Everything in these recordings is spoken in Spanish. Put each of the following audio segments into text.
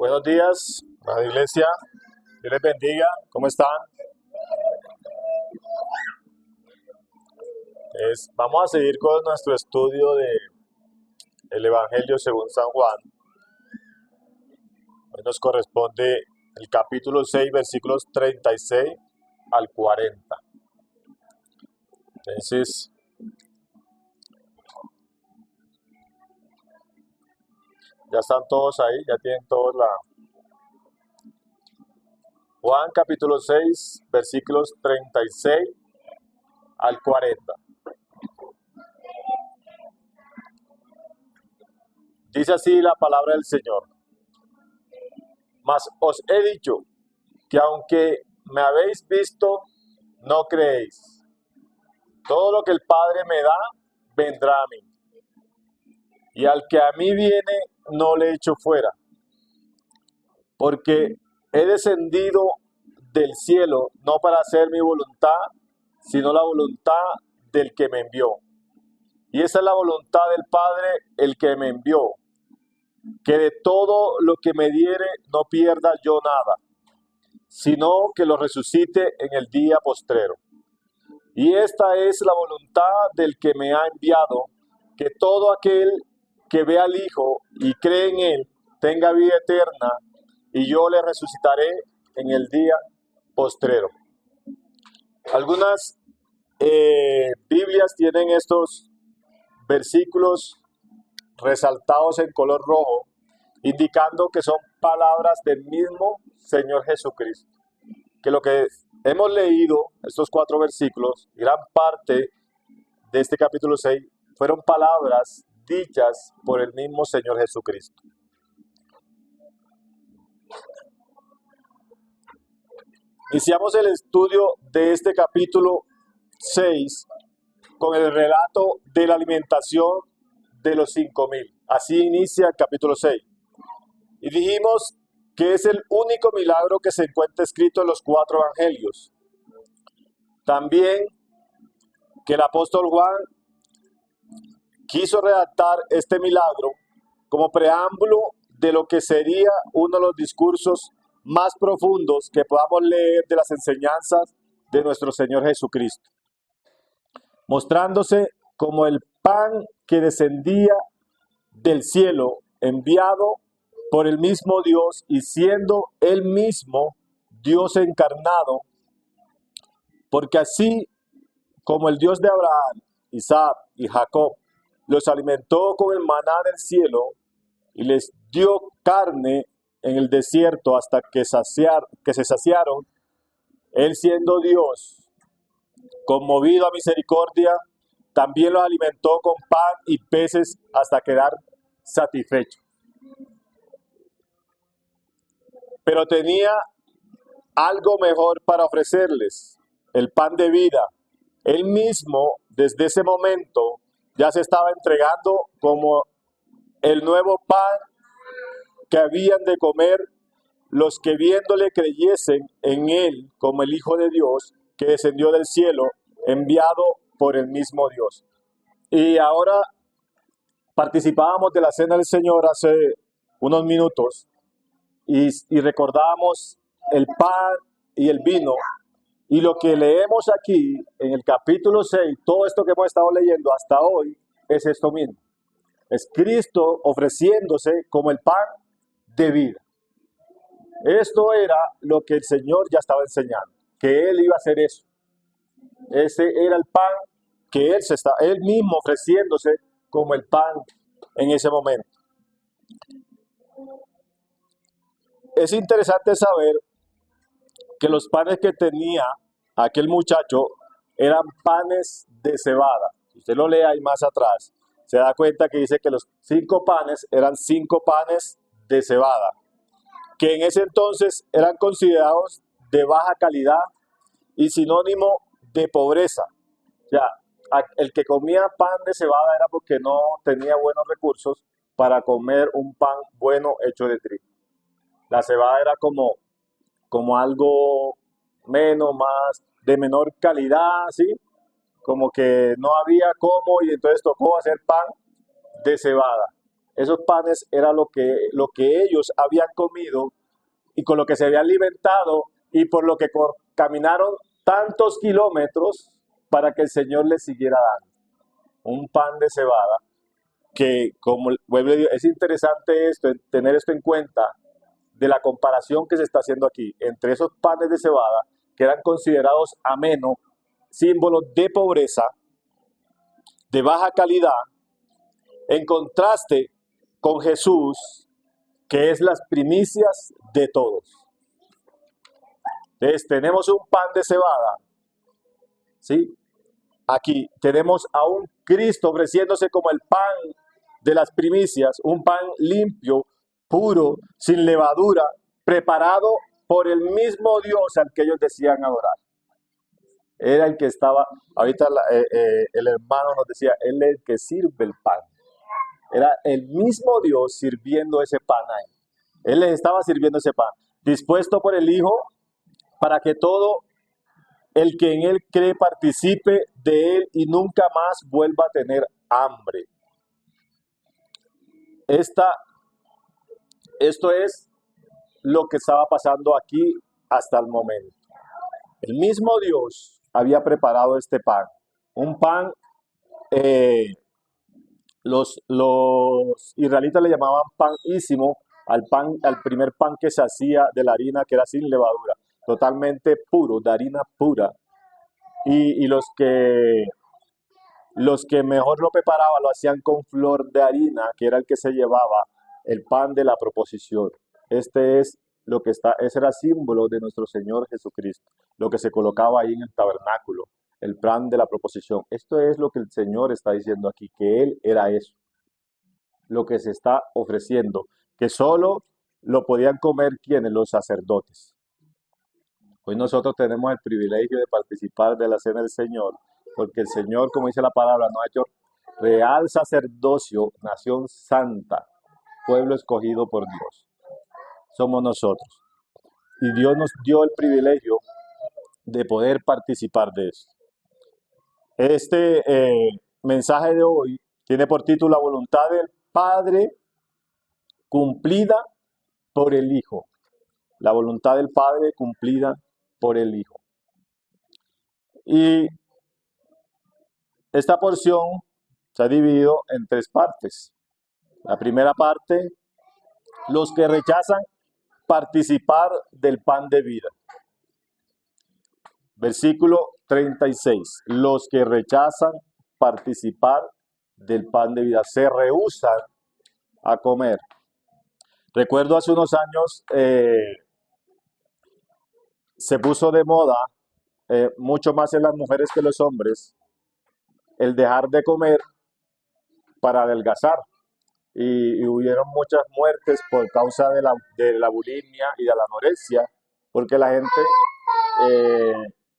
Buenos días, la iglesia. Dios les bendiga. ¿Cómo están? Vamos a seguir con nuestro estudio de el Evangelio según San Juan. Hoy nos corresponde el capítulo 6, versículos 36 al 40. Entonces, ya están todos ahí, ya tienen todos la... Juan capítulo 6, versículos 36 al 40. Dice así la palabra del Señor. Mas os he dicho que aunque me habéis visto, no creéis. Todo lo que el Padre me da, vendrá a mí. Y al que a mí viene, no le echo fuera. Porque he descendido del cielo, no para hacer mi voluntad, sino la voluntad del que me envió. Y esa es la voluntad del Padre, el que me envió, que de todo lo que me diere no pierda yo nada, sino que lo resucite en el día postrero. Y esta es la voluntad del que me ha enviado, que todo aquel que ve al Hijo y cree en Él tenga vida eterna, y yo le resucitaré en el día postrero. Algunas Biblias tienen estos versículos resaltados en color rojo, indicando que son palabras del mismo Señor Jesucristo. Que lo que hemos leído, estos 4 versículos, gran parte de este capítulo 6, fueron palabras dichas por el mismo Señor Jesucristo. Iniciamos el estudio de este capítulo 6 con el relato de la alimentación de los 5,000. Así inicia el capítulo 6. Y dijimos que es el único milagro que se encuentra escrito en los 4 evangelios. También que el apóstol Juan quiso redactar este milagro como preámbulo de lo que sería uno de los discursos más profundos que podamos leer de las enseñanzas de nuestro Señor Jesucristo, mostrándose como el pan que descendía del cielo, enviado por el mismo Dios y siendo él mismo Dios encarnado, porque así como el Dios de Abraham, Isaac y Jacob los alimentó con el maná del cielo y les dio carne en el desierto hasta que se saciaron, él siendo Dios, conmovido a misericordia, también los alimentó con pan y peces hasta quedar satisfecho. Pero tenía algo mejor para ofrecerles, el pan de vida. Él mismo, desde ese momento, ya se estaba entregando como el nuevo pan que habían de comer los que viéndole creyesen en él como el Hijo de Dios, que descendió del cielo, enviado por el mismo Dios. Y ahora participábamos de la cena del Señor hace unos minutos y recordábamos el pan y el vino. Y lo que leemos aquí en el capítulo 6, todo esto que hemos estado leyendo hasta hoy, es esto mismo. Es Cristo ofreciéndose como el pan de vida. Esto era lo que el Señor ya estaba enseñando, que Él iba a hacer eso. Ese era el pan que Él mismo ofreciéndose como el pan en ese momento. Es interesante saber que los panes que tenía aquel muchacho eran panes de cebada. Si usted lo lee ahí más atrás, se da cuenta que dice que los 5 panes eran 5 panes de cebada, que en ese entonces eran considerados de baja calidad y sinónimo de pobreza. O sea, el que comía pan de cebada era porque no tenía buenos recursos para comer un pan bueno hecho de trigo. La cebada era como algo menos, más de menor calidad, ¿sí? Como que no había cómo y entonces tocó hacer pan de cebada. Esos panes era lo que ellos habían comido y con lo que se habían alimentado y por lo que caminaron tantos kilómetros para que el Señor les siguiera dando. Un pan de cebada que, como vuelvo a decir, es interesante tener esto en cuenta de la comparación que se está haciendo aquí entre esos panes de cebada que eran considerados amenos, símbolos de pobreza, de baja calidad, en contraste con Jesús, que es las primicias de todos. Entonces, tenemos un pan de cebada, ¿sí? Aquí tenemos a un Cristo ofreciéndose como el pan de las primicias, un pan limpio, puro, sin levadura, preparado por el mismo Dios al que ellos decían adorar. Era el que estaba, ahorita el hermano nos decía, él es el que sirve el pan. Era el mismo Dios sirviendo ese pan ahí. Él les estaba sirviendo ese pan, dispuesto por el Hijo para que todo el que en él cree participe de él y nunca más vuelva a tener hambre. Esto es lo que estaba pasando aquí hasta el momento. El mismo Dios había preparado este pan. Un pan, los israelitas le llamaban panísimo al primer pan que se hacía de la harina que era sin levadura, totalmente puro, de harina pura. Y los que mejor lo preparaban lo hacían con flor de harina, que era el que se llevaba el pan de la proposición. Ese era símbolo de nuestro Señor Jesucristo, lo que se colocaba ahí en el tabernáculo, el pan de la proposición. Esto es lo que el Señor está diciendo aquí, que Él era eso, lo que se está ofreciendo, que solo lo podían comer quienes, los sacerdotes. Hoy nosotros tenemos el privilegio de participar de la cena del Señor, porque el Señor, como dice la palabra, nos ha hecho real sacerdocio, nación santa, pueblo escogido por Dios. Somos nosotros. Y Dios nos dio el privilegio de poder participar de eso. Este mensaje de hoy tiene por título La voluntad del Padre cumplida por el Hijo. La voluntad del Padre cumplida por el Hijo. Y esta porción se ha dividido en 3 partes. La primera parte, los que rechazan participar del pan de vida. Versículo 36. Los que rechazan participar del pan de vida, se rehúsan a comer. Recuerdo hace unos años se puso de moda, mucho más en las mujeres que los hombres, el dejar de comer para adelgazar. Y hubieron muchas muertes por causa de la bulimia y de la anorexia, porque la gente,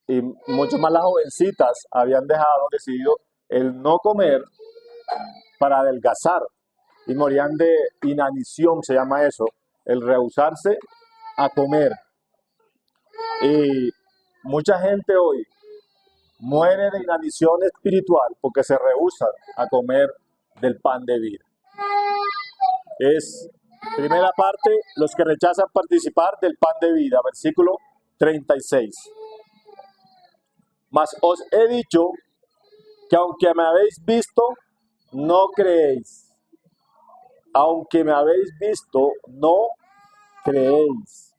y mucho más las jovencitas, habían decidido el no comer para adelgazar y morían de inanición, se llama eso, el rehusarse a comer. Y mucha gente hoy muere de inanición espiritual porque se rehusan a comer del pan de vida. Es, primera parte, los que rechazan participar del pan de vida, versículo 36. Mas os he dicho que aunque me habéis visto, no creéis. Aunque me habéis visto, no creéis.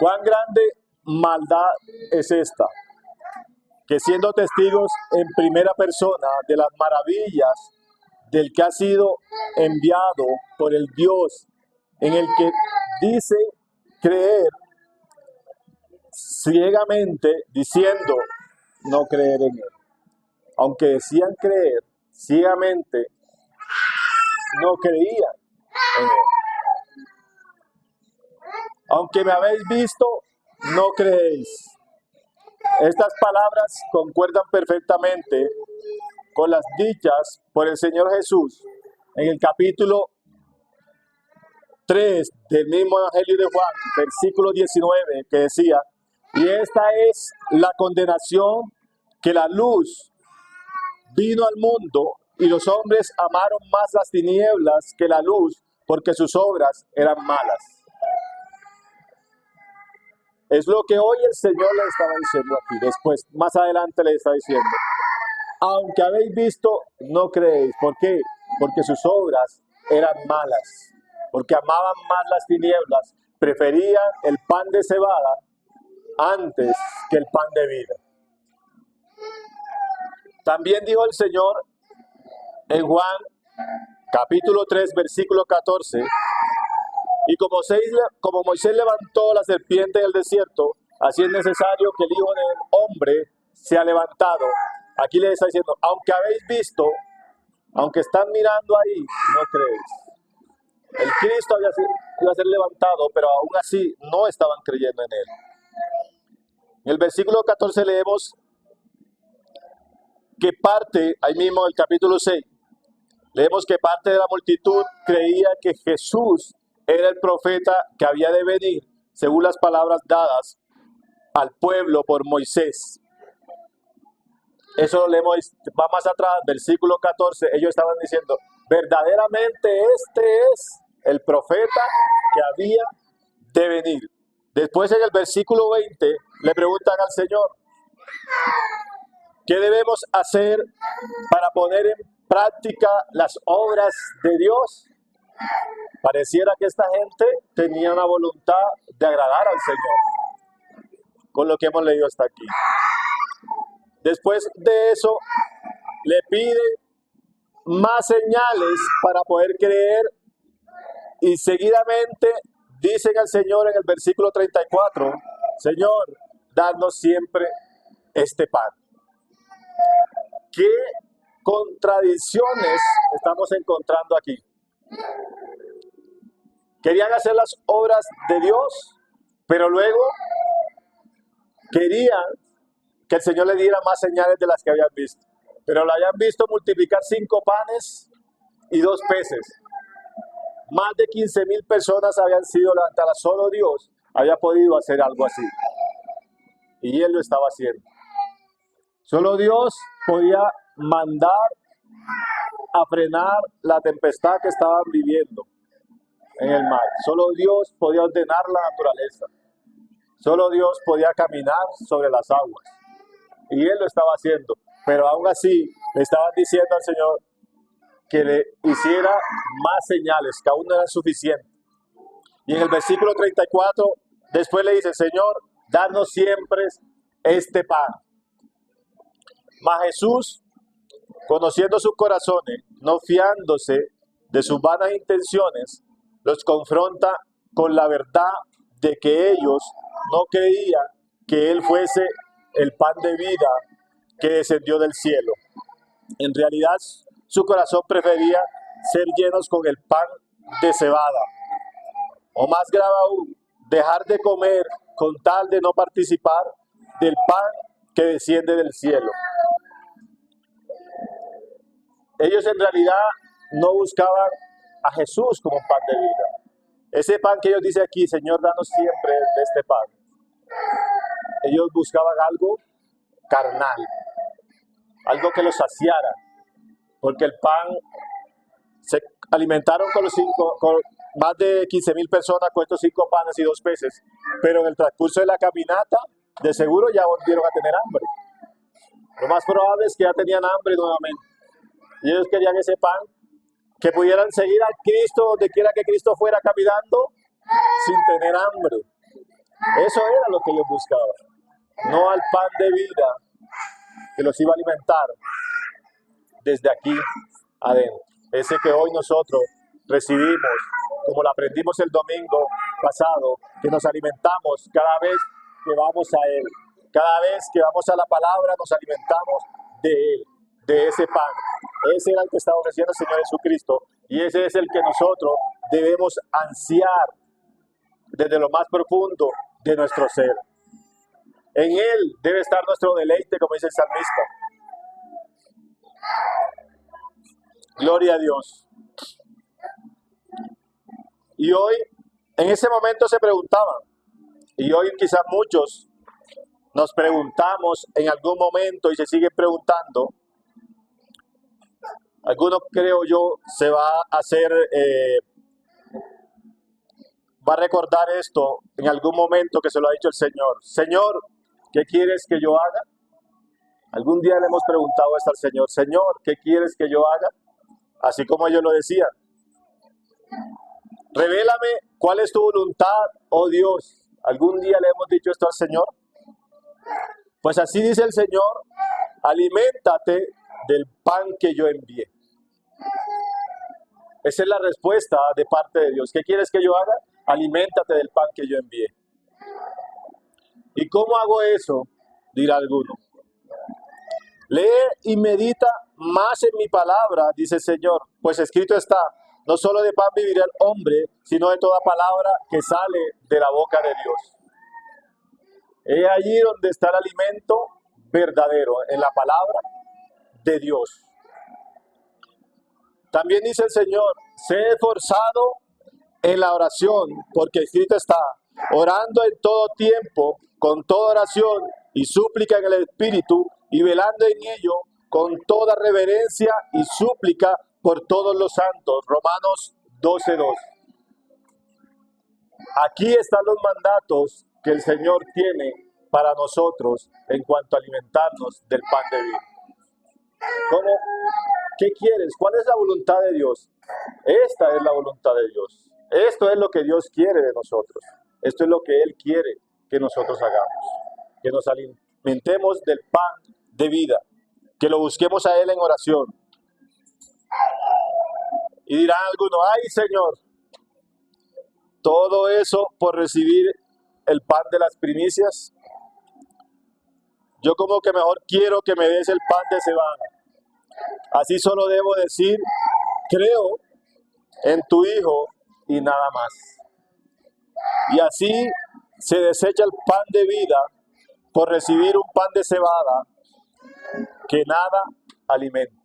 ¿Cuán grande maldad es esta? Que siendo testigos en primera persona de las maravillas del que ha sido enviado por el Dios en el que dice creer, ciegamente diciendo no creer en él. Aunque decían creer, ciegamente no creían en él. Aunque me habéis visto, no creéis. Estas palabras concuerdan perfectamente con las dichas por el Señor Jesús en el capítulo 3 del mismo Evangelio de Juan, versículo 19, que decía: y esta es la condenación, que la luz vino al mundo y los hombres amaron más las tinieblas que la luz, porque sus obras eran malas. Es lo que hoy el Señor le estaba diciendo aquí. Después, más adelante le está diciendo, aunque habéis visto, no creéis. ¿Por qué? Porque sus obras eran malas. Porque amaban más las tinieblas, preferían el pan de cebada antes que el pan de vida. También dijo el Señor en Juan capítulo 3, versículo 14, y como Moisés levantó la serpiente en el desierto, así es necesario que el Hijo del Hombre sea levantado. Aquí le está diciendo, aunque habéis visto, aunque están mirando ahí, no creéis. El Cristo iba a ser levantado, pero aún así no estaban creyendo en él. En el versículo 14 leemos que parte, ahí mismo en el capítulo 6, leemos que parte de la multitud creía que Jesús era el profeta que había de venir, según las palabras dadas al pueblo por Moisés. Eso lo leemos, va más atrás, versículo 14, ellos estaban diciendo, verdaderamente este es el profeta que había de venir. Después en el versículo 20 le preguntan al Señor, ¿qué debemos hacer para poner en práctica las obras de Dios? Pareciera que esta gente tenía una voluntad de agradar al Señor, con lo que hemos leído hasta aquí. Después de eso, le pide más señales para poder creer y seguidamente dicen al Señor en el versículo 34, Señor, danos siempre este pan. ¿Qué contradicciones estamos encontrando aquí? Querían hacer las obras de Dios, pero luego querían que el Señor le diera más señales de las que habían visto. Pero lo habían visto multiplicar 5 panes y 2 peces. Más de 15,000 personas habían sido levantadas. Solo Dios había podido hacer algo así. Y Él lo estaba haciendo. Solo Dios podía mandar a frenar la tempestad que estaban viviendo en el mar. Solo Dios podía ordenar la naturaleza. Solo Dios podía caminar sobre las aguas. Y Él lo estaba haciendo. Pero aún así le estaban diciendo al Señor que le hiciera más señales, que aún no eran suficientes. Y en el versículo 34, después le dice, Señor, danos siempre este pan. Mas Jesús, conociendo sus corazones, no fiándose de sus vanas intenciones, los confronta con la verdad de que ellos no creían que Él fuese el pan de vida que descendió del cielo. En realidad, su corazón prefería ser llenos con el pan de cebada. O más grave aún, dejar de comer con tal de no participar del pan que desciende del cielo. Ellos en realidad no buscaban a Jesús como pan de vida. Ese pan que ellos dicen aquí, Señor, danos siempre de este pan. Ellos buscaban algo carnal, algo que los saciara, porque el pan, se alimentaron con más de 15,000 personas con estos 5 panes y 2 peces, pero en el transcurso de la caminata, de seguro ya volvieron a tener hambre. Lo más probable es que ya tenían hambre nuevamente. Y ellos querían ese pan, que pudieran seguir a Cristo donde quiera que Cristo fuera caminando, sin tener hambre. Eso era lo que ellos buscaban. No al pan de vida que los iba a alimentar desde aquí adentro. Ese que hoy nosotros recibimos, como lo aprendimos el domingo pasado, que nos alimentamos cada vez que vamos a Él. Cada vez que vamos a la palabra nos alimentamos de Él, de ese pan. Ese era el que está ofreciendo el Señor Jesucristo y ese es el que nosotros debemos ansiar desde lo más profundo de nuestro ser. En Él debe estar nuestro deleite, como dice el salmista. Gloria a Dios. Y hoy, en ese momento se preguntaban, y hoy quizás muchos nos preguntamos en algún momento y se siguen preguntando, Alguno, creo yo, se va a hacer, va a recordar esto en algún momento que se lo ha dicho el Señor. Señor, ¿qué quieres que yo haga? Algún día le hemos preguntado esto al Señor. Señor, ¿qué quieres que yo haga? Así como ellos lo decían. Revélame cuál es tu voluntad, oh Dios. ¿Algún día le hemos dicho esto al Señor? Pues así dice el Señor, aliméntate del pan que yo envié. Esa es la respuesta de parte de Dios. ¿Qué quieres que yo haga? Aliméntate del pan que yo envié. ¿Y cómo hago eso? Dirá alguno. Lee y medita más en mi palabra, dice el Señor, pues escrito está, no solo de pan vivirá el hombre, sino de toda palabra que sale de la boca de Dios. Es allí donde está el alimento verdadero, en la palabra de Dios. También dice el Señor, sé esforzado en la oración, porque escrito está, orando en todo tiempo, con toda oración y súplica en el Espíritu, y velando en ello con toda reverencia y súplica por todos los santos. Romanos 12:2. Aquí están los mandatos que el Señor tiene para nosotros en cuanto a alimentarnos del pan de vida. ¿Cómo? ¿Qué quieres? ¿Cuál es la voluntad de Dios? Esta es la voluntad de Dios. Esto es lo que Dios quiere de nosotros. Esto es lo que Él quiere que nosotros hagamos. Que nos alimentemos del pan de vida. Que lo busquemos a Él en oración. Y dirán algunos, ay Señor, todo eso por recibir el pan de las primicias. Yo como que mejor quiero que me des el pan de cebada. Así solo debo decir, creo en tu Hijo y nada más. Y así se desecha el pan de vida por recibir un pan de cebada que nada alimenta.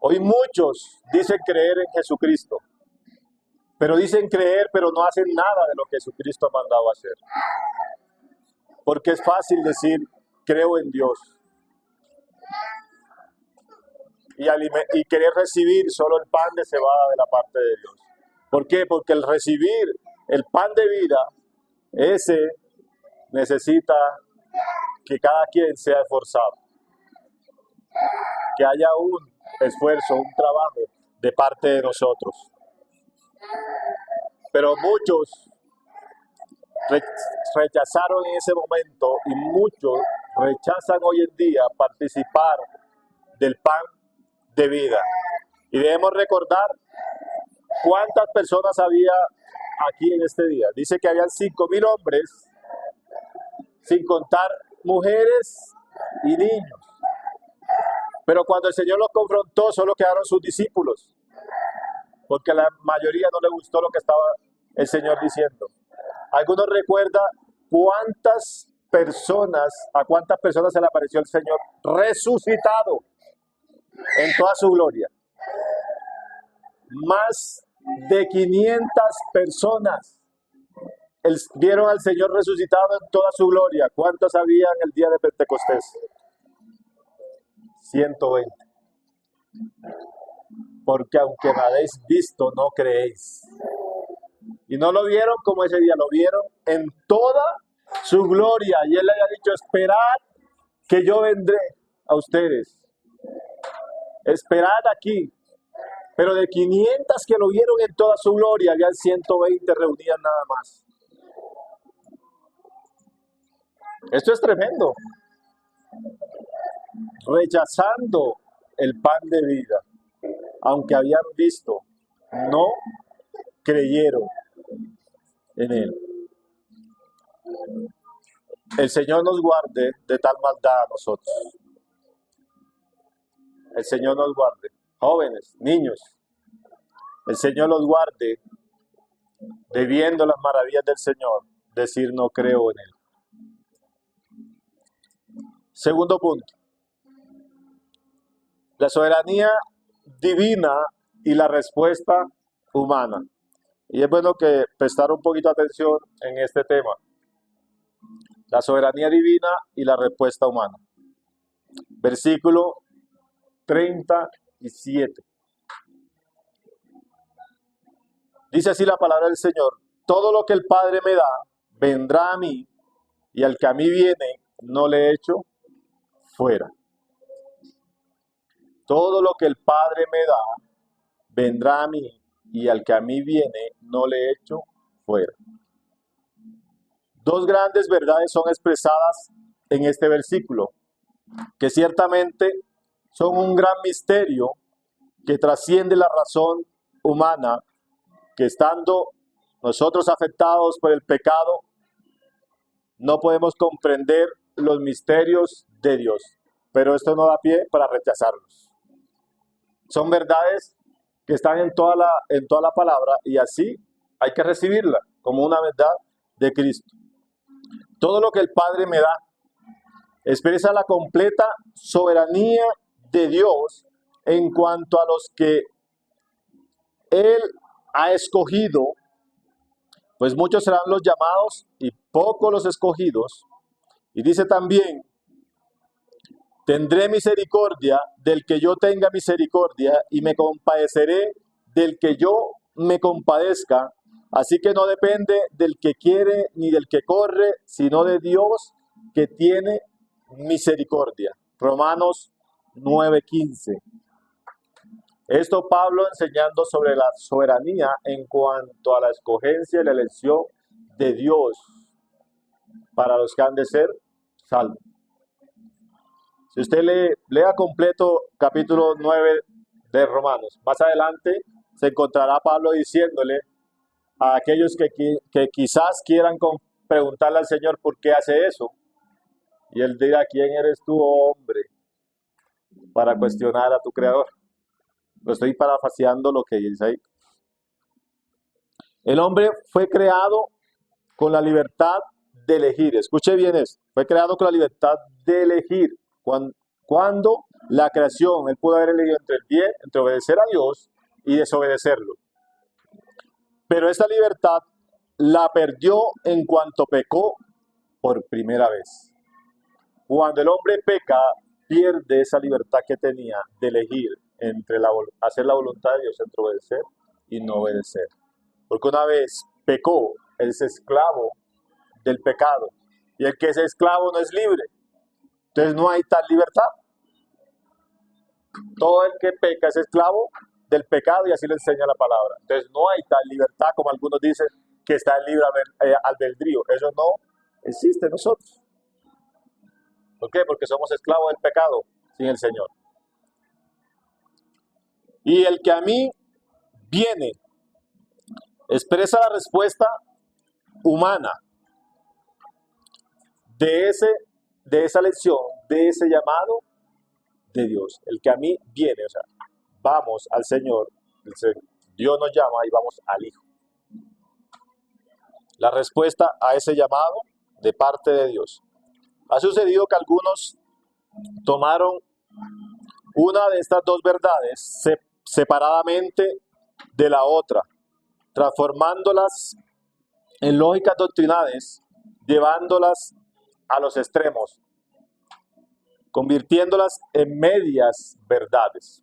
Hoy muchos dicen creer en Jesucristo, pero dicen creer, pero no hacen nada de lo que Jesucristo ha mandado a hacer. Porque es fácil decir, creo en Dios. Y querer recibir solo el pan de cebada de la parte de Dios. ¿Por qué? Porque el recibir el pan de vida, ese necesita que cada quien sea esforzado. Que haya un esfuerzo, un trabajo de parte de nosotros. Pero muchos rechazaron en ese momento y muchos rechazan hoy en día participar del pan de vida. Y debemos recordar cuántas personas había aquí en este día. Dice que habían 5,000 hombres, sin contar mujeres y niños. Pero cuando el Señor los confrontó, solo quedaron sus discípulos, porque a la mayoría no le gustó lo que estaba el Señor diciendo. ¿Algunos recuerda a cuántas personas se le apareció el Señor resucitado en toda su gloria? Más de 500 personas vieron al Señor resucitado en toda su gloria. ¿Cuántas había en el día de Pentecostés? 120. Porque aunque me habéis visto, no creéis. Y no lo vieron como ese día, lo vieron en toda su gloria. Y Él le había dicho, esperad que yo vendré a ustedes. Esperad aquí. Pero de 500 que lo vieron en toda su gloria, habían 120 reunidas nada más. Esto es tremendo. Rechazando el pan de vida, aunque habían visto, no creyeron en Él. El Señor nos guarde de tal maldad a nosotros. El Señor nos guarde. Jóvenes, niños, el Señor los guarde de viendo las maravillas del Señor, decir no creo en Él. Segundo punto. La soberanía divina y la respuesta humana. Y es bueno que prestar un poquito de atención en este tema. La soberanía divina y la respuesta humana. Versículo 30 y 7. Dice así la palabra del Señor: todo lo que el Padre me da, vendrá a mí, y al que a mí viene, no le echo fuera. Todo lo que el Padre me da, vendrá a mí, y al que a mí viene, no le echo fuera. Dos grandes verdades son expresadas en este versículo, que ciertamente son un gran misterio que trasciende la razón humana, que estando nosotros afectados por el pecado, no podemos comprender los misterios de Dios. Pero esto no da pie para rechazarlos. Son verdades que están en toda la palabra, y así hay que recibirla como una verdad de Cristo. Todo lo que el Padre me da expresa la completa soberanía de Dios en cuanto a los que Él ha escogido, pues muchos serán los llamados y pocos los escogidos. Y dice también: tendré misericordia del que yo tenga misericordia, y me compadeceré del que yo me compadezca. Así que no depende del que quiere ni del que corre, sino de Dios, que tiene misericordia. Romanos 9:15. Esto Pablo enseñando sobre la soberanía en cuanto a la escogencia y la elección de Dios para los que han de ser salvos. Si usted lea completo capítulo 9 de Romanos, más adelante se encontrará Pablo diciéndole a aquellos que quizás quieran preguntarle al Señor por qué hace eso. Y él dirá: ¿quién eres tú, oh hombre, para cuestionar a tu Creador? Lo estoy parafraseando lo que dice ahí. El hombre fue creado con la libertad de elegir. Escuche bien eso. Fue creado con la libertad de elegir. Cuando la creación, él pudo haber elegido entre el bien, entre obedecer a Dios y desobedecerlo. Pero esta libertad la perdió en cuanto pecó por primera vez. Cuando el hombre peca, pierde esa libertad que tenía de elegir entre hacer la voluntad de Dios, entre obedecer y no obedecer. Porque una vez pecó, él es esclavo del pecado. Y el que es esclavo no es libre. Entonces no hay tal libertad. Todo el que peca es esclavo del pecado, y así le enseña la palabra. Entonces no hay tal libertad como algunos dicen, que está en libre albedrío. Eso no existe en nosotros. ¿Por qué? Porque somos esclavos del pecado sin el Señor. Y el que a mí viene expresa la respuesta humana de esa lección, de ese llamado de Dios. El que a mí viene, o sea, vamos al Señor, Dios nos llama y vamos al Hijo. La respuesta a ese llamado de parte de Dios. Ha sucedido que algunos tomaron una de estas dos verdades separadamente de la otra, transformándolas en lógicas doctrinales, llevándolas a los extremos, convirtiéndolas en medias verdades.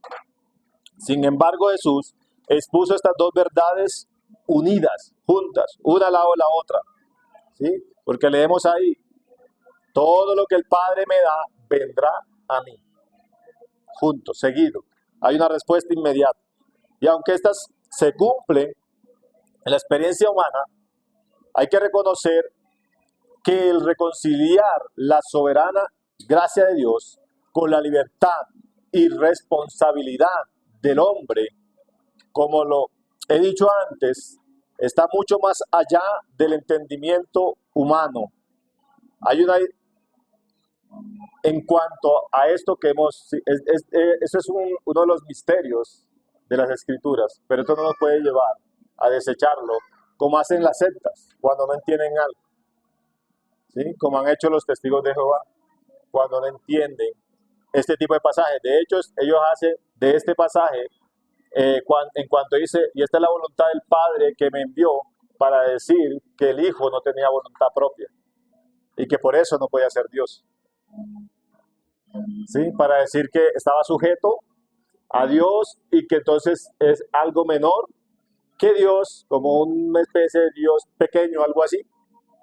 Sin embargo, Jesús expuso estas dos verdades unidas, juntas, una al lado de la otra, ¿sí? Porque leemos ahí: todo lo que el Padre me da, vendrá a mí. Juntos, seguido. Hay una respuesta inmediata. Y aunque estas se cumplen en la experiencia humana, hay que reconocer que el reconciliar la soberana gracia de Dios con la libertad y responsabilidad del hombre, como lo he dicho antes, está mucho más allá del entendimiento humano. Hay una, en cuanto a esto que eso es uno de los misterios de las Escrituras, pero esto no nos puede llevar a desecharlo, como hacen las sectas cuando no entienden algo, ¿sí? Como han hecho los testigos de Jehová cuando no entienden este tipo de pasajes. De hecho, ellos hacen de este pasaje, en cuanto dice: y esta es la voluntad del Padre que me envió, para decir que el Hijo no tenía voluntad propia y que por eso no podía ser Dios. ¿Sí? Para decir que estaba sujeto a Dios y que entonces es algo menor que Dios, como una especie de Dios pequeño, algo así.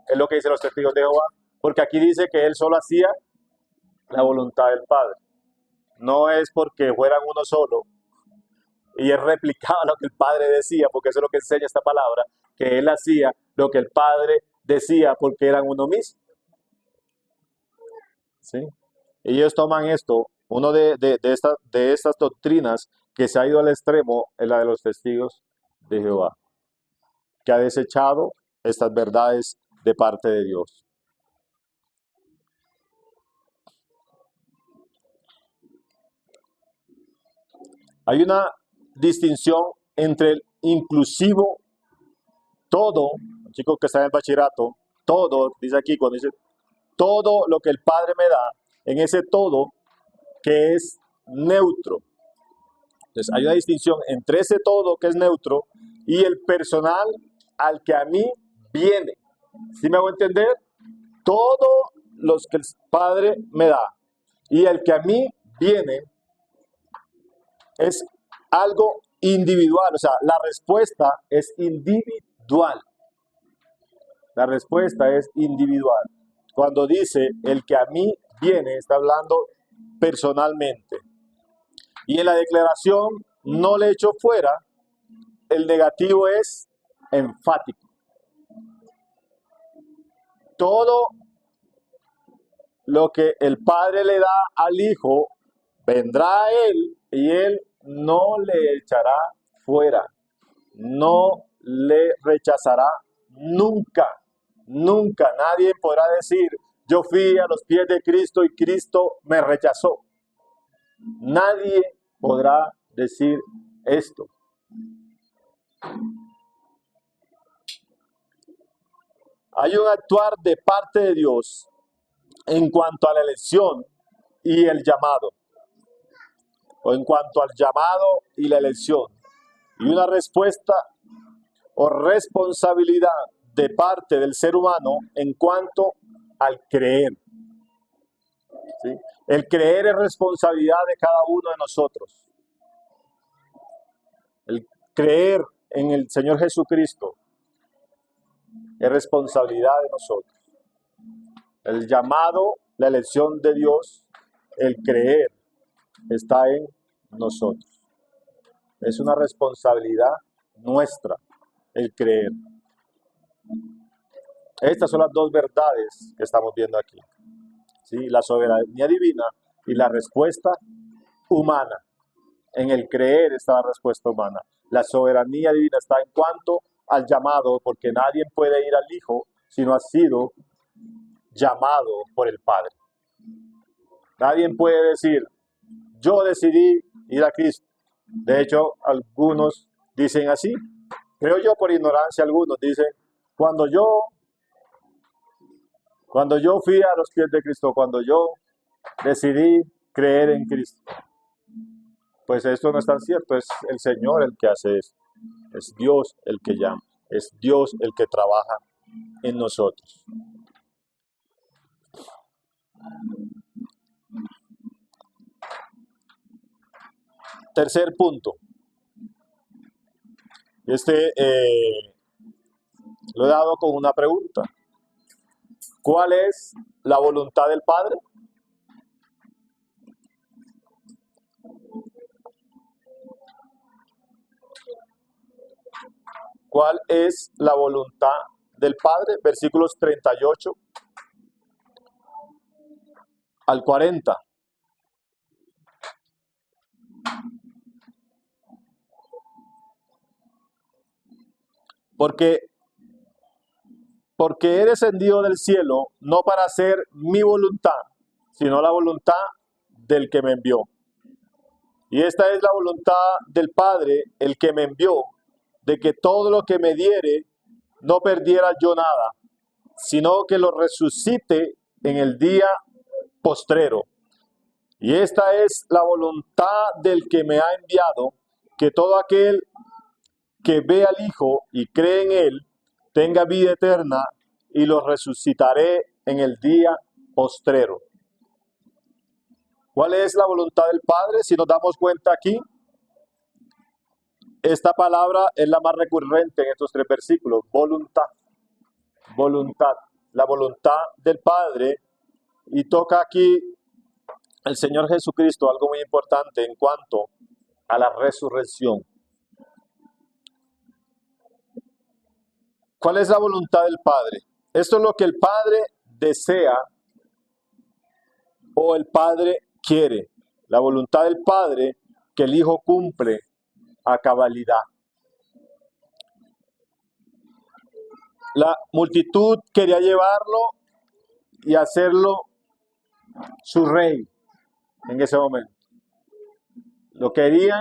Es lo que dicen los testigos de Jehová, porque aquí dice que él solo hacía la voluntad del Padre. No es porque fueran uno solo y él replicaba lo que el Padre decía, porque eso es lo que enseña esta palabra, que él hacía lo que el Padre decía porque eran uno mismo. ¿Sí? Y ellos toman esto, uno de estas doctrinas que se ha ido al extremo es la de los testigos de Jehová, que ha desechado estas verdades de parte de Dios. Hay una distinción entre el inclusivo, todo, chicos que están en el bachillerato, todo, dice aquí, cuando dice todo lo que el Padre me da, en ese todo que es neutro. Entonces hay una distinción entre ese todo que es neutro y el personal al que a mí viene. ¿Sí me hago entender? Todo lo que el Padre me da y el que a mí viene es algo individual, o sea, la respuesta es individual. La respuesta es individual. Cuando dice el que a mí viene, está hablando personalmente. Y en la declaración no le echo fuera, el negativo es enfático. Todo lo que el Padre le da al Hijo vendrá a él y él no le echará fuera, no le rechazará nunca, nunca. Nadie podrá decir, yo fui a los pies de Cristo y Cristo me rechazó. Nadie podrá decir esto. Hay un actuar de parte de Dios en cuanto a la elección y el llamado, o en cuanto al llamado y la elección, y una respuesta o responsabilidad de parte del ser humano en cuanto al creer. ¿Sí? El creer es responsabilidad de cada uno de nosotros. El creer en el Señor Jesucristo es responsabilidad de nosotros. El llamado, la elección de Dios, el creer, está en nosotros. Es una responsabilidad nuestra el creer. Estas son las dos verdades que estamos viendo aquí. ¿Sí? La soberanía divina y la respuesta humana. En el creer está la respuesta humana. La soberanía divina está en cuanto al llamado, porque nadie puede ir al Hijo si no ha sido llamado por el Padre. Nadie puede decir, yo decidí ir a Cristo. De hecho, algunos dicen así. Creo yo por ignorancia, algunos dicen, cuando yo fui a los pies de Cristo, cuando yo decidí creer en Cristo. Pues esto no es tan cierto, es el Señor el que hace eso. Es Dios el que llama, es Dios el que trabaja en nosotros. Tercer punto. Lo he dado con una pregunta. ¿Cuál es la voluntad del Padre? ¿Cuál es la voluntad del Padre? Versículos 38 al 40. Porque he descendido del cielo no para hacer mi voluntad, sino la voluntad del que me envió. Y esta es la voluntad del Padre, el que me envió, de que todo lo que me diere no perdiera yo nada, sino que lo resucite en el día postrero. Y esta es la voluntad del que me ha enviado, que todo aquel que ve al Hijo y cree en Él, tenga vida eterna, y lo resucitaré en el día postrero. ¿Cuál es la voluntad del Padre? Si nos damos cuenta aquí, esta palabra es la más recurrente en estos tres versículos, voluntad, voluntad, la voluntad del Padre, y toca aquí el Señor Jesucristo algo muy importante en cuanto a la resurrección. ¿Cuál es la voluntad del Padre? Esto es lo que el Padre desea o el Padre quiere. La voluntad del Padre que el Hijo cumple a cabalidad. La multitud quería llevarlo y hacerlo su rey en ese momento. Lo querían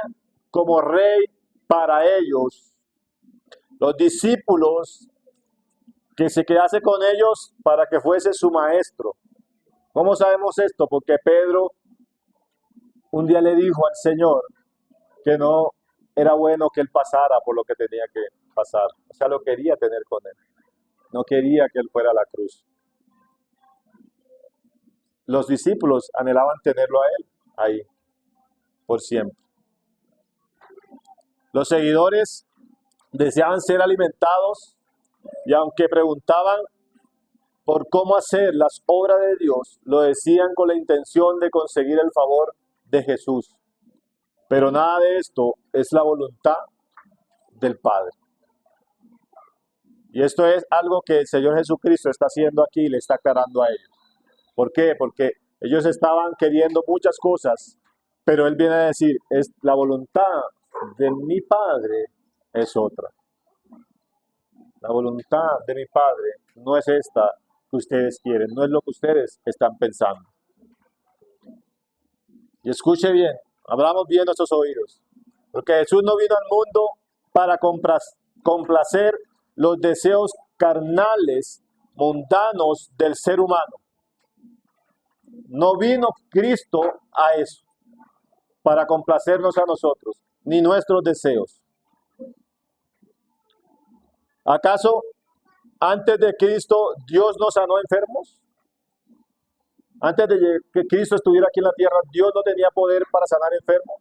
como rey para ellos. Los discípulos que se quedase con ellos para que fuese su maestro. ¿Cómo sabemos esto? Porque Pedro un día le dijo al Señor que no era bueno que él pasara por lo que tenía que pasar. O sea, lo quería tener con él. No quería que él fuera a la cruz. Los discípulos anhelaban tenerlo a él ahí, por siempre. Los seguidores deseaban ser alimentados y aunque preguntaban por cómo hacer las obras de Dios, lo decían con la intención de conseguir el favor de Jesús. Pero nada de esto es la voluntad del Padre. Y esto es algo que el Señor Jesucristo está haciendo aquí y le está aclarando a ellos. ¿Por qué? Porque ellos estaban queriendo muchas cosas, pero Él viene a decir, es la voluntad de mi Padre es otra. La voluntad de mi Padre no es esta que ustedes quieren, no es lo que ustedes están pensando. Y escuche bien, abramos bien nuestros oídos, porque Jesús no vino al mundo para complacer los deseos carnales, mundanos del ser humano. No vino Cristo a eso, para complacernos a nosotros, ni nuestros deseos. ¿Acaso antes de Cristo Dios nos sanó enfermos? Antes de que Cristo estuviera aquí en la tierra, Dios no tenía poder para sanar enfermos.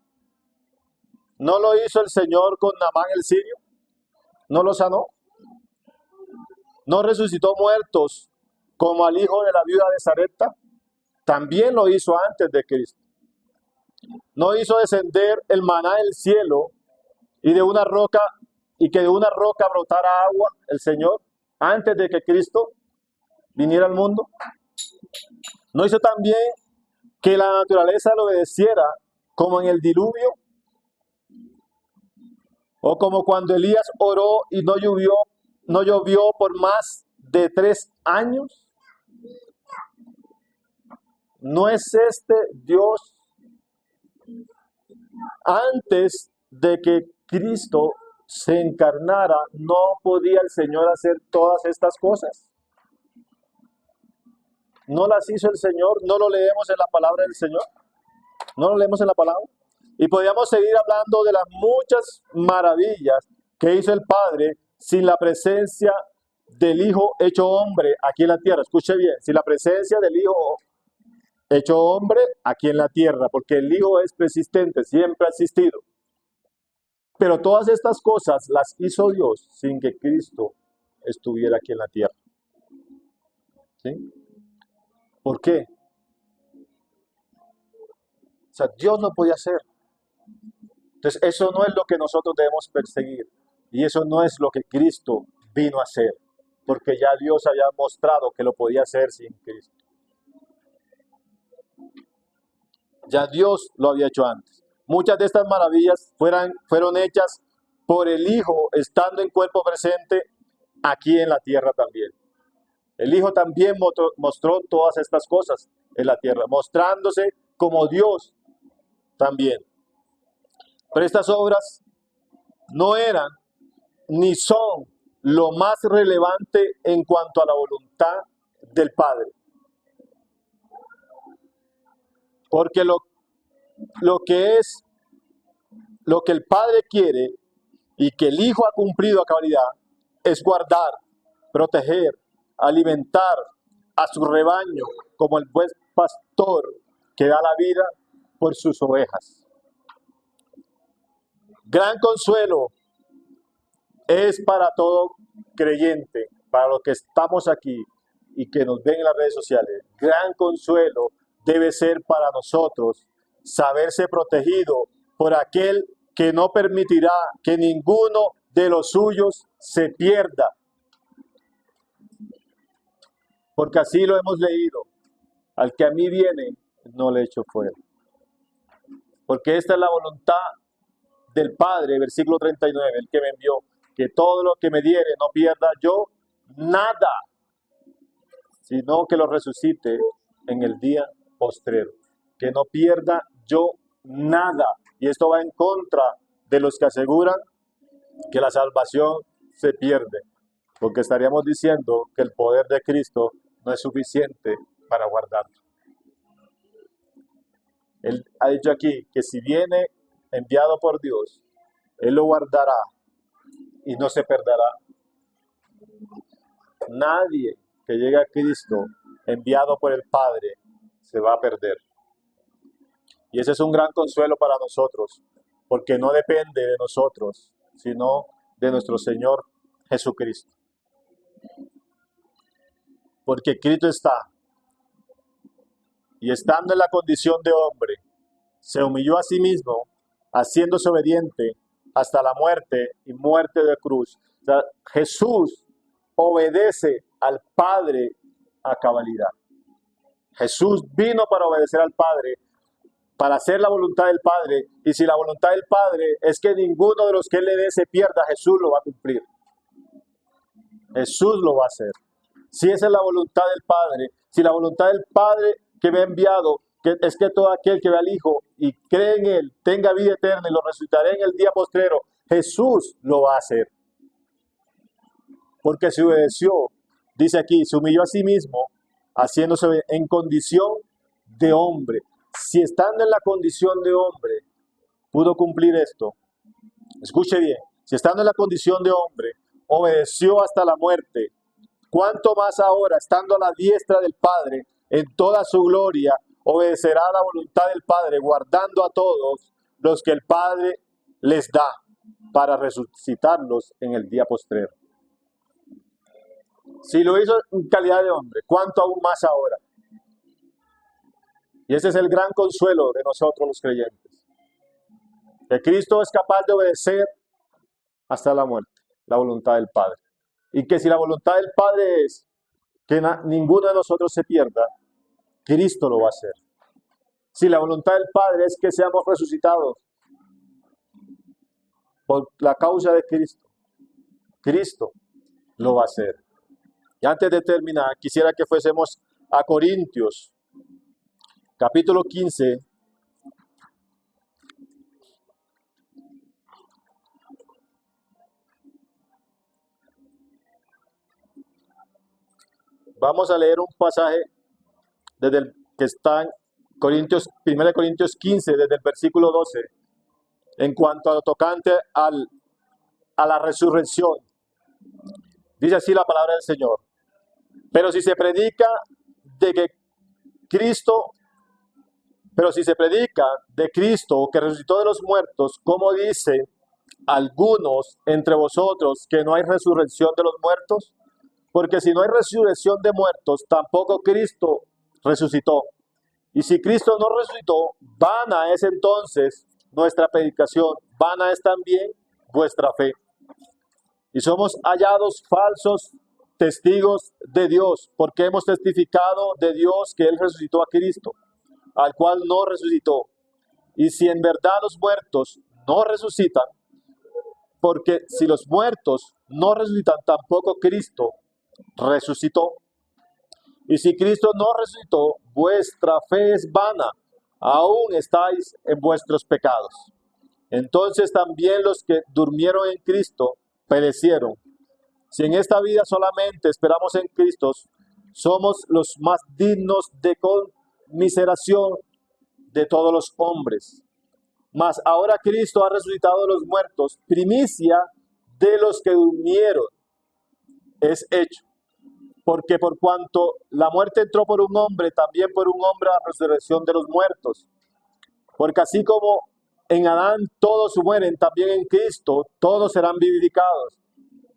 ¿No lo hizo el Señor con Naamán el sirio? ¿No lo sanó? ¿No resucitó muertos como al hijo de la viuda de Sarepta? También lo hizo antes de Cristo. ¿No hizo descender el maná del cielo y de una roca y que de una roca brotara agua el Señor antes de que Cristo viniera al mundo? ¿No hizo también que la naturaleza lo obedeciera como en el diluvio? ¿O como cuando Elías oró y no llovió por más de 3 años? ¿No es este Dios? Antes de que Cristo se encarnara, ¿no podía el Señor hacer todas estas cosas? ¿No las hizo el Señor? ¿No lo leemos en la palabra del Señor? ¿No lo leemos en la palabra? Y podríamos seguir hablando de las muchas maravillas que hizo el Padre sin la presencia del Hijo hecho hombre aquí en la tierra. Escuche bien, sin la presencia del Hijo hecho hombre aquí en la tierra, porque el Hijo es persistente, siempre ha existido. Pero todas estas cosas las hizo Dios sin que Cristo estuviera aquí en la tierra. ¿Sí? ¿Por qué? O sea, Dios no podía hacer. Entonces, eso no es lo que nosotros debemos perseguir. Y eso no es lo que Cristo vino a hacer. Porque ya Dios había mostrado que lo podía hacer sin Cristo. Ya Dios lo había hecho antes. Muchas de estas maravillas fueron hechas por el Hijo estando en cuerpo presente aquí en la tierra también. El Hijo también mostró todas estas cosas en la tierra, mostrándose como Dios también. Pero estas obras no eran ni son lo más relevante en cuanto a la voluntad del Padre. Porque lo que el Padre quiere y que el Hijo ha cumplido a cabalidad es guardar, proteger, alimentar a su rebaño como el buen pastor que da la vida por sus ovejas. Gran consuelo es para todo creyente, para los que estamos aquí y que nos ven en las redes sociales. Gran consuelo debe ser para nosotros saberse protegido por aquel que no permitirá que ninguno de los suyos se pierda. Porque así lo hemos leído. Al que a mí viene, no le echo fuera. Porque esta es la voluntad del Padre, versículo 39, el que me envió, que todo lo que me diere no pierda yo nada, sino que lo resucite en el día postrero. Que no pierda yo nada. Y esto va en contra de los que aseguran que la salvación se pierde, porque estaríamos diciendo que el poder de Cristo no es suficiente para guardarlo. Él ha dicho aquí que si viene enviado por Dios, Él lo guardará y no se perderá. Nadie que llegue a Cristo enviado por el Padre se va a perder. Y ese es un gran consuelo para nosotros, porque no depende de nosotros, sino de nuestro Señor Jesucristo. Porque Cristo está, y estando en la condición de hombre, se humilló a sí mismo, haciéndose obediente hasta la muerte y muerte de cruz. O sea, Jesús obedece al Padre a cabalidad. Jesús vino para obedecer al Padre, para hacer la voluntad del Padre, y si la voluntad del Padre es que ninguno de los que Él le dé se pierda, Jesús lo va a cumplir. Jesús lo va a hacer. Si esa es la voluntad del Padre, si la voluntad del Padre que me ha enviado que es que todo aquel que ve al Hijo y cree en Él tenga vida eterna y lo resucitaré en el día postrero, Jesús lo va a hacer. Porque se obedeció, dice aquí, se humilló a sí mismo, haciéndose en condición de hombre. Si estando en la condición de hombre pudo cumplir esto, escuche bien, si estando en la condición de hombre obedeció hasta la muerte, ¿cuánto más ahora, estando a la diestra del Padre, en toda su gloria, obedecerá a la voluntad del Padre, guardando a todos los que el Padre les da para resucitarlos en el día postrero? Si lo hizo en calidad de hombre, ¿cuánto aún más ahora? Y ese es el gran consuelo de nosotros los creyentes. Que Cristo es capaz de obedecer hasta la muerte, la voluntad del Padre. Y que si la voluntad del Padre es que ninguno de nosotros se pierda, Cristo lo va a hacer. Si la voluntad del Padre es que seamos resucitados por la causa de Cristo, Cristo lo va a hacer. Y antes de terminar, quisiera que fuésemos a Corintios, capítulo 15. Vamos a leer un pasaje desde el que está en Corintios, 1 Corintios 15, desde el versículo 12, en cuanto a lo tocante a la resurrección. Dice así la palabra del Señor. Pero si se predica de Cristo que resucitó de los muertos, ¿cómo dice algunos entre vosotros que no hay resurrección de los muertos? Porque si no hay resurrección de muertos, tampoco Cristo resucitó. Y si Cristo no resucitó, vana es entonces nuestra predicación, vana es también vuestra fe. Y somos hallados falsos testigos de Dios, porque hemos testificado de Dios que Él resucitó a Cristo, al cual no resucitó. Y si en verdad los muertos no resucitan, porque si los muertos no resucitan, tampoco Cristo resucitó. Y si Cristo no resucitó, vuestra fe es vana, aún estáis en vuestros pecados. Entonces también los que durmieron en Cristo perecieron. Si en esta vida solamente esperamos en Cristo, somos los más dignos de conmiseración de todos los hombres. Mas ahora Cristo ha resucitado de los muertos, primicia de los que durmieron es hecho. Porque por cuanto la muerte entró por un hombre, también por un hombre la resurrección de los muertos. Porque así como en Adán todos mueren, también en Cristo todos serán vivificados,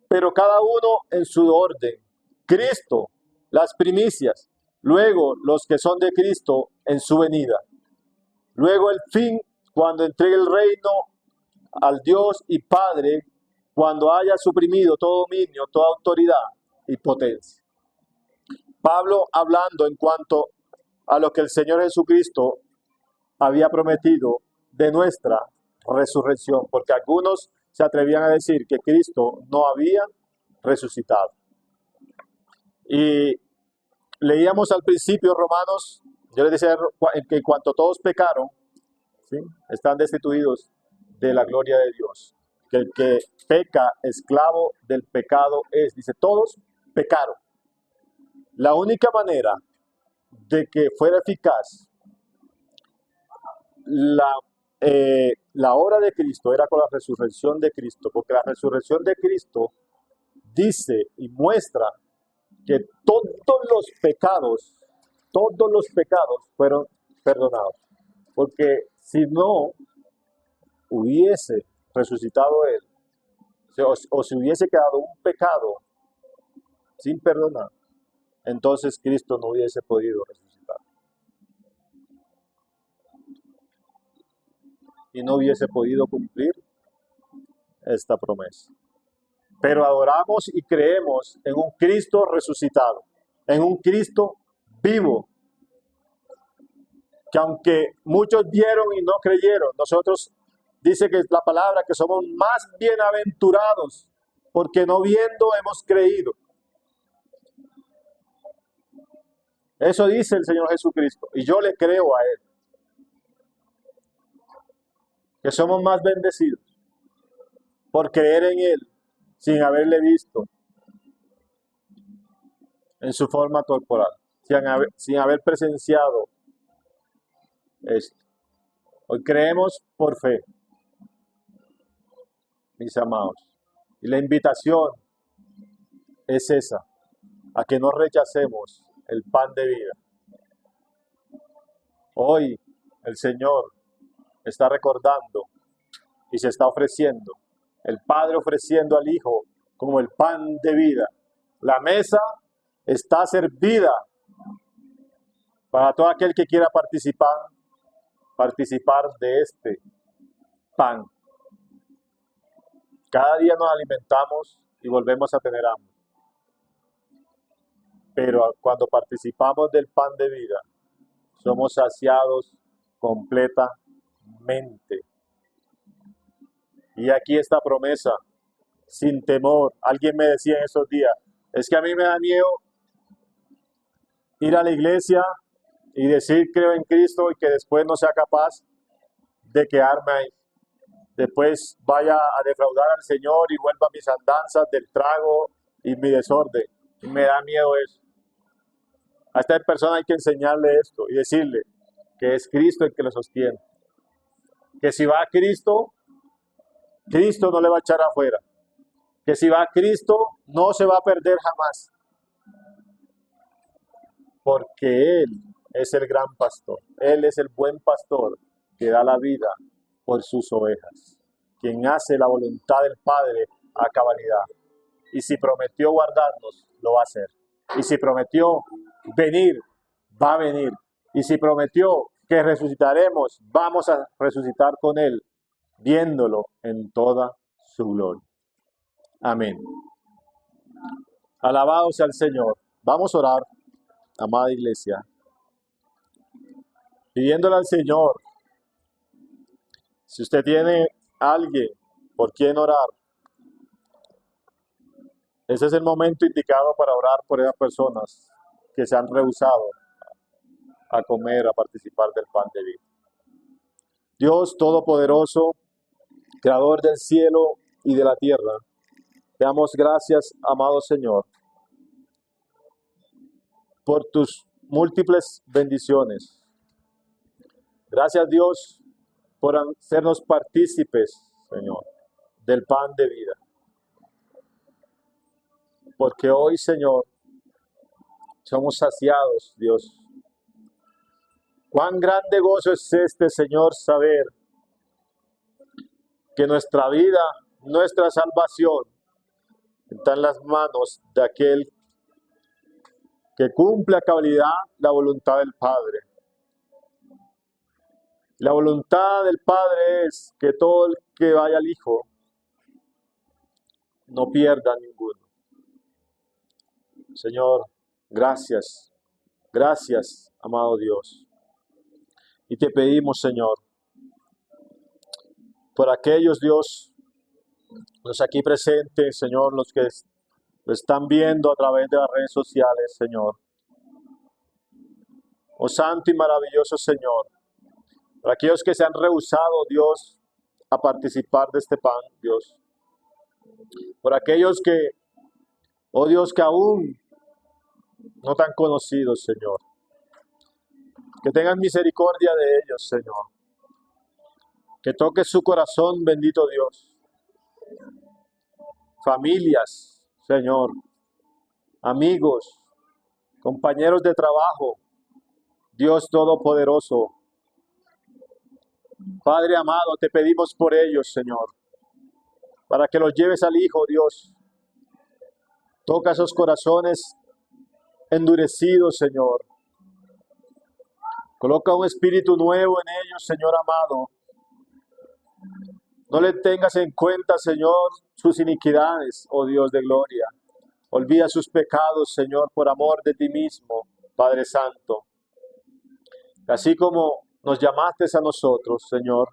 pero cada uno en su orden. Cristo, las primicias, luego los que son de Cristo en su venida. Luego el fin, cuando entregue el reino al Dios y Padre, cuando haya suprimido todo dominio, toda autoridad y potencia. Pablo hablando en cuanto a lo que el Señor Jesucristo había prometido de nuestra resurrección, porque algunos se atrevían a decir que Cristo no había resucitado. Y leíamos al principio Romanos, yo les decía que en cuanto todos pecaron, ¿sí?, están destituidos de la gloria de Dios. Que el que peca, esclavo del pecado es. Dice, todos pecaron. La única manera de que fuera eficaz la obra de Cristo era con la resurrección de Cristo, porque la resurrección de Cristo dice y muestra que todos los pecados fueron perdonados. Porque si no hubiese resucitado Él, o si hubiese quedado un pecado sin perdonar, entonces Cristo no hubiese podido resucitar. Y no hubiese podido cumplir esta promesa. Pero adoramos y creemos en un Cristo resucitado, en un Cristo vivo, que aunque muchos vieron y no creyeron, nosotros, dice que la palabra, que somos más bienaventurados, porque no viendo hemos creído. Eso dice el Señor Jesucristo, y yo le creo a Él, que somos más bendecidos por creer en Él, sin haberle visto en su forma corporal, sin haber presenciado esto. Hoy creemos por fe, mis amados. Y la invitación es esa, a que no rechacemos el pan de vida. Hoy el Señor está recordando y se está ofreciendo, el Padre ofreciendo al Hijo como el pan de vida. La mesa está servida para todo aquel que quiera participar de este pan. Cada día nos alimentamos y volvemos a tener hambre. Pero cuando participamos del pan de vida, somos saciados completamente. Y aquí esta promesa, sin temor. Alguien me decía en esos días, es que a mí me da miedo ir a la iglesia y decir creo en Cristo y que después no sea capaz de quedarme ahí. Después vaya a defraudar al Señor y vuelva a mis andanzas del trago y mi desorden. Y me da miedo eso. A esta persona hay que enseñarle esto y decirle que es Cristo el que lo sostiene. Que si va a Cristo, Cristo no le va a echar afuera. Que si va a Cristo, no se va a perder jamás. Porque Él es el gran pastor. Él es el buen pastor que da la vida por sus ovejas. Quien hace la voluntad del Padre a cabalidad. Y si prometió guardarnos, lo va a hacer. Y si prometió venir, va a venir. Y si prometió que resucitaremos, vamos a resucitar con Él, viéndolo en toda su gloria. Amén. Alabado sea el Señor. Vamos a orar, amada iglesia, pidiéndole al Señor, si usted tiene a alguien por quien orar, ese es el momento indicado para orar por esas personas que se han rehusado a comer, a participar del pan de vida. Dios Todopoderoso, Creador del cielo y de la tierra, te damos gracias, amado Señor, por tus múltiples bendiciones. Gracias, Dios, por hacernos partícipes, Señor, del pan de vida. Porque hoy, Señor, somos saciados, Dios. Cuán grande gozo es este, Señor, saber que nuestra vida, nuestra salvación, está en las manos de aquel que cumple a cabalidad la voluntad del Padre. La voluntad del Padre es que todo el que vaya al Hijo no pierda ninguno. Señor, gracias, gracias, amado Dios. Y te pedimos, Señor, por aquellos, Dios, los aquí presentes, Señor, los que lo están viendo a través de las redes sociales, Señor. Oh santo y maravilloso Señor, para aquellos que se han rehusado, Dios, a participar de este pan, Dios. Por aquellos que, oh Dios, que aún no te han conocido, Señor. Que tengan misericordia de ellos, Señor. Que toque su corazón, bendito Dios. Familias, Señor. Amigos, compañeros de trabajo. Dios Todopoderoso. Padre amado, te pedimos por ellos, Señor. Para que los lleves al Hijo, Dios. Toca esos corazones endurecidos, Señor. Coloca un espíritu nuevo en ellos, Señor amado. No le tengas en cuenta, Señor, sus iniquidades, oh Dios de gloria. Olvida sus pecados, Señor, por amor de ti mismo, Padre Santo. Así como nos llamaste a nosotros, Señor,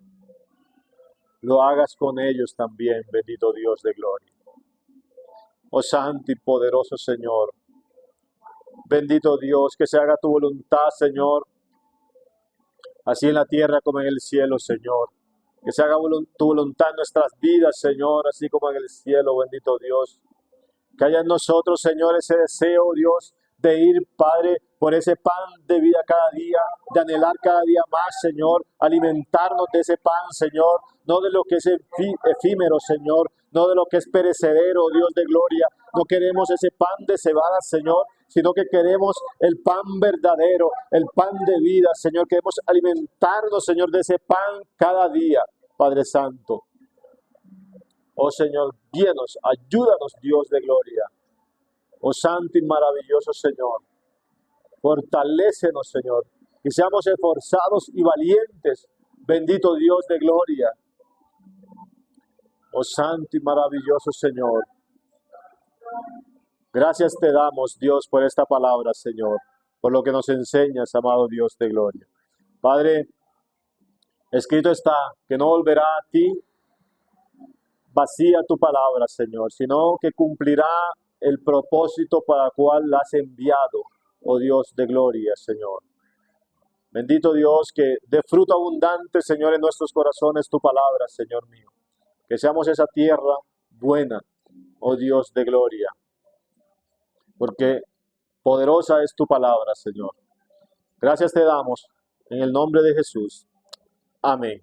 lo hagas con ellos también, bendito Dios de gloria. Oh santo y poderoso Señor, bendito Dios, que se haga tu voluntad, Señor, así en la tierra como en el cielo, Señor. Que se haga tu voluntad en nuestras vidas, Señor, así como en el cielo, bendito Dios. Que haya en nosotros, Señor, ese deseo, Dios, de ir, Padre, por ese pan de vida cada día, de anhelar cada día más, Señor, alimentarnos de ese pan, Señor, no de lo que es efímero, Señor, no de lo que es perecedero, Dios de gloria. No queremos ese pan de cebada, Señor, sino que queremos el pan verdadero, el pan de vida, Señor. Queremos alimentarnos, Señor, de ese pan cada día, Padre Santo. Oh Señor, guíanos, ayúdanos, Dios de gloria. Oh santo y maravilloso Señor, fortalécenos, Señor, y seamos esforzados y valientes, bendito Dios de gloria. Oh santo y maravilloso Señor, gracias te damos, Dios, por esta palabra, Señor, por lo que nos enseñas, amado Dios de gloria. Padre, escrito está que no volverá a ti vacía tu palabra, Señor, sino que cumplirá el propósito para el cual la has enviado, oh Dios de gloria, Señor. Bendito Dios, que dé fruto abundante, Señor, en nuestros corazones tu palabra, Señor mío. Que seamos esa tierra buena, oh Dios de gloria. Porque poderosa es tu palabra, Señor. Gracias te damos en el nombre de Jesús. Amén.